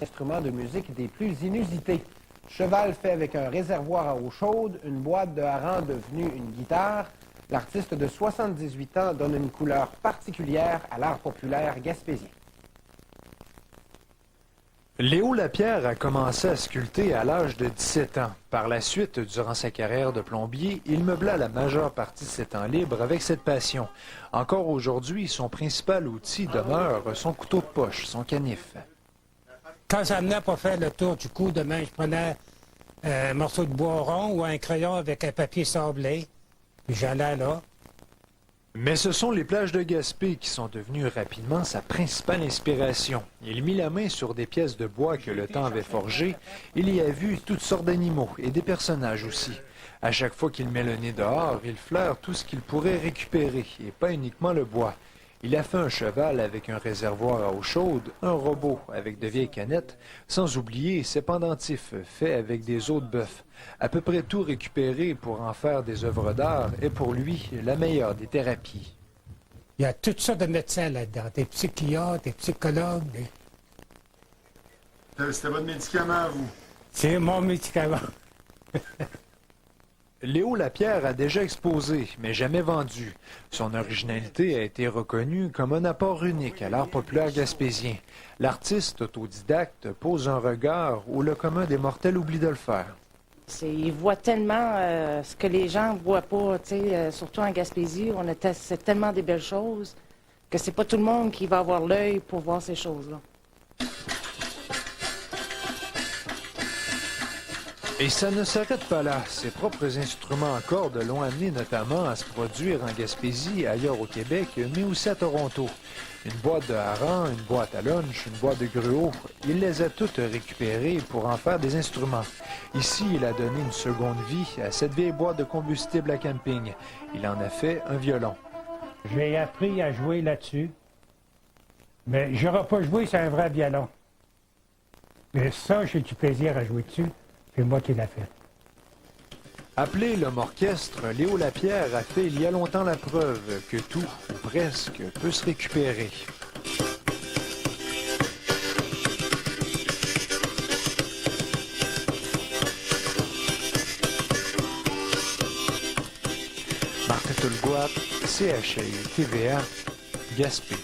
Instrument de musique des plus inusités. Cheval fait avec un réservoir à eau chaude, une boîte de hareng devenue une guitare. L'artiste de 78 ans donne une couleur particulière à l'art populaire gaspésien. Léo Lapierre a commencé à sculpter à l'âge de 17 ans. Par la suite, durant sa carrière de plombier, il meubla la majeure partie de ses temps libres avec cette passion. Encore aujourd'hui, son principal outil demeure son couteau de poche, son canif. Quand ça venait pour faire le tour du cou, demain, je prenais un morceau de bois rond ou un crayon avec un papier sablé, puis j'allais là. Mais ce sont les plages de Gaspé qui sont devenues rapidement sa principale inspiration. Il mit la main sur des pièces de bois que le temps avait forgées. Il y a vu toutes sortes d'animaux et des personnages aussi. À chaque fois qu'il met le nez dehors, il flaire tout ce qu'il pourrait récupérer, et pas uniquement le bois. Il a fait un cheval avec un réservoir à eau chaude, un robot avec de vieilles canettes, sans oublier ses pendentifs faits avec des os de bœuf. À peu près tout récupéré pour en faire des œuvres d'art est pour lui la meilleure des thérapies. Il y a toutes sortes de médecins là-dedans, des psychiatres, des psychologues. C'était votre médicament à vous? C'est mon médicament. Léo Lapierre a déjà exposé, mais jamais vendu. Son originalité a été reconnue comme un apport unique à l'art populaire gaspésien. L'artiste autodidacte pose un regard où le commun des mortels oublie de le faire. Il voit tellement ce que les gens ne voient pas, surtout en Gaspésie, c'est tellement des belles choses que c'est pas tout le monde qui va avoir l'œil pour voir ces choses-là. Et ça ne s'arrête pas là. Ses propres instruments à cordes l'ont amené notamment à se produire en Gaspésie, ailleurs au Québec, mais aussi à Toronto. Une boîte de hareng, une boîte à lunch, une boîte de gruau, il les a toutes récupérées pour en faire des instruments. Ici, il a donné une seconde vie à cette vieille boîte de combustible à camping. Il en a fait un violon. J'ai appris à jouer là-dessus, mais je n'aurais pas joué sur un vrai violon. Mais ça, j'ai du plaisir à jouer dessus. C'est moi qui l'ai fait. Appelé l'homme orchestre, Léo Lapierre a fait il y a longtemps la preuve que tout, ou presque, peut se récupérer. Martin Tulgoat, CHI, TVA, Gaspé.